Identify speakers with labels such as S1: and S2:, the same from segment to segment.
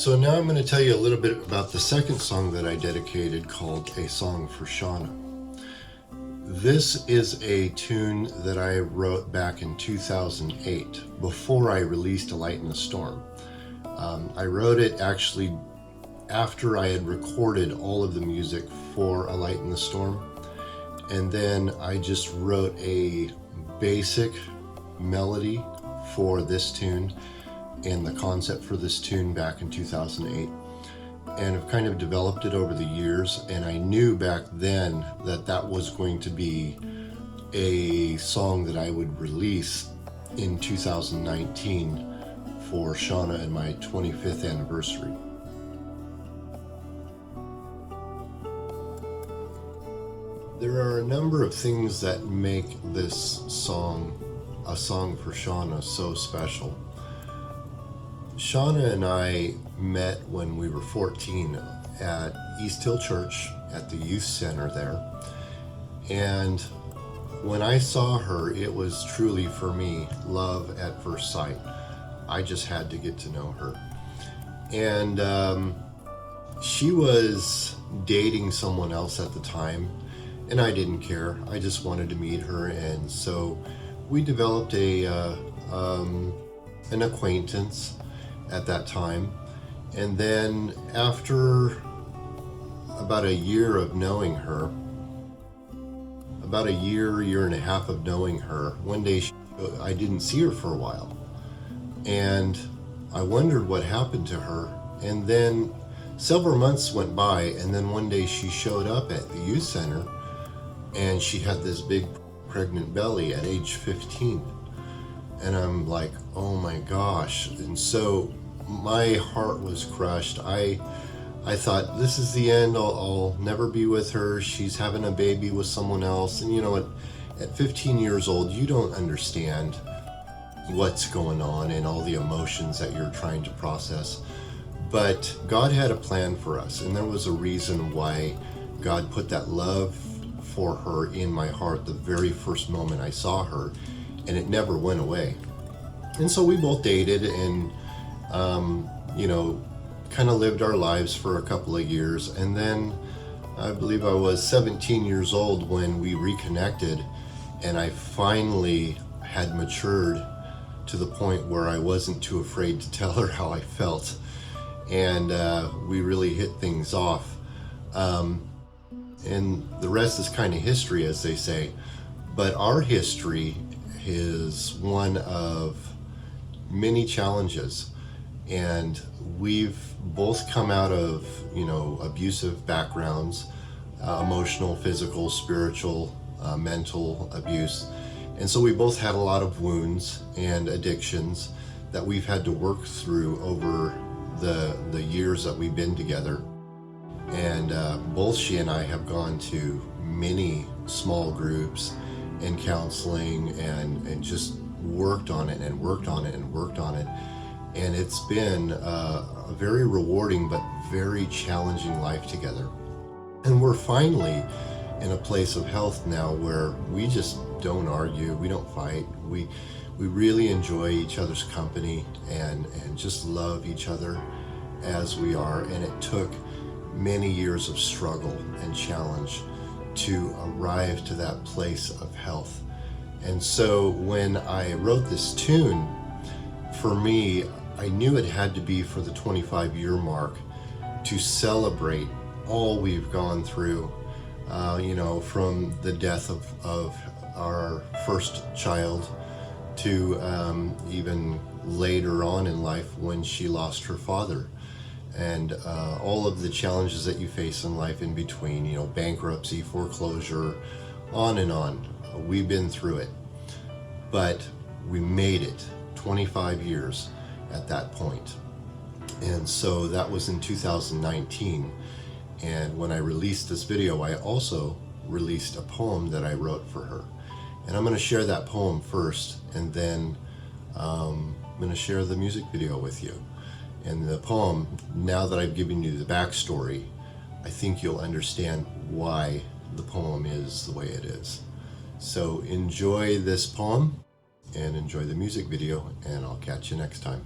S1: So now I'm going to tell you a little bit about the second song that I dedicated called A Song for Shonia. This is a tune that I wrote back in 2008 before I released A Light in the Storm. I wrote it actually after I had recorded all of the music for A Light in the Storm, and then I just wrote a basic melody for this tune and the concept for this tune back in 2008, and I've kind of developed it over the years. And I knew back then that that was going to be a song that I would release in 2019 for Shonia and my 25th anniversary. There are a number of things that make this song, A Song for Shonia, so special. Shonia and I met when we were 14 at East Hill Church at the youth center there. And when I saw her, it was truly, for me, love at first sight. I just had to get to know her. And she was dating someone else at the time, and I didn't care. I just wanted to meet her, and so we developed an acquaintance at that time. And then after about a year of knowing her, about a year and a half of knowing her, one day I didn't see her for a while, and I wondered what happened to her. And then several months went by, and then one day she showed up at the youth center, and she had this big pregnant belly at age 15. And I'm like, oh my gosh. And so my heart was crushed. I thought, this is the end. I'll never be with her. She's having a baby with someone else. And you know what? At 15 years old, you don't understand what's going on and all the emotions that you're trying to process. But God had a plan for us, and there was a reason why God put that love for her in my heart the very first moment I saw her, and it never went away. And so we both dated and kind of lived our lives for a couple of years. And then I believe I was 17 years old when we reconnected, and I finally had matured to the point where I wasn't too afraid to tell her how I felt. And we really hit things off. And the rest is kind of history, as they say. But our history is one of many challenges. And we've both come out of, abusive backgrounds, emotional, physical, spiritual, mental abuse. And so we both had a lot of wounds and addictions that we've had to work through over the years that we've been together. And both she and I have gone to many small groups and counseling and just worked on it and worked on it and worked on it. And it's been a very rewarding but very challenging life together. And we're finally in a place of health now where we just don't argue, we don't fight, we really enjoy each other's company and just love each other as we are. And it took many years of struggle and challenge to arrive to that place of health. And so when I wrote this tune, for me, I knew it had to be for the 25-year mark to celebrate all we've gone through, from the death of our first child to even later on in life when she lost her father and all of the challenges that you face in life in between, you know, bankruptcy, foreclosure, on and on. We've been through it, but we made it 25 years at that point. And so that was in 2019. And when I released this video, I also released a poem that I wrote for her. And I'm going to share that poem first, and then I'm going to share the music video with you. And the poem, now that I've given you the backstory, I think you'll understand why the poem is the way it is. So enjoy this poem and enjoy the music video, and I'll catch you next time.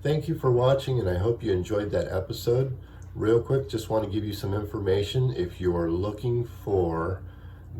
S1: Thank you for watching, and I hope you enjoyed that episode. Real quick, just want to give you some information. If you are looking for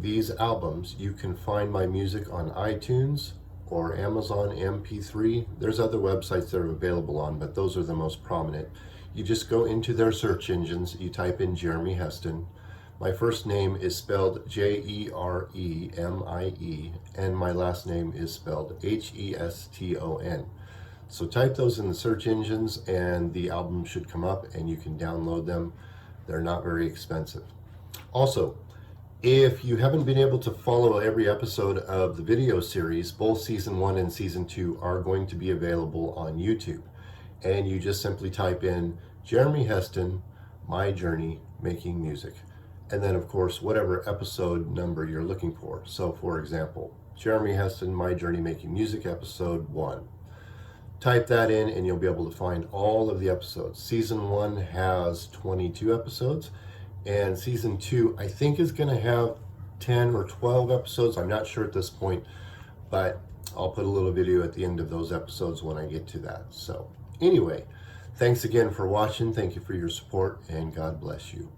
S1: these albums, you can find my music on iTunes or Amazon MP3. There's other websites that are available on, but those are the most prominent. You just go into their search engines, you type in Jeremie Heston. My first name is spelled Jeremie, and my last name is spelled Heston. So type those in the search engines and the album should come up and you can download them. They're not very expensive. Also, if you haven't been able to follow every episode of the video series, both season 1 and season 2 are going to be available on YouTube. And you just simply type in Jeremie Heston, My Journey Making Music. And then of course, whatever episode number you're looking for. So for example, Jeremie Heston, My Journey Making Music, episode 1. Type that in and you'll be able to find all of the episodes. Season 1 has 22 episodes, and season 2 I think is going to have 10 or 12 episodes. I'm not sure at this point, but I'll put a little video at the end of those episodes when I get to that. So anyway, thanks again for watching. Thank you for your support, and God bless you.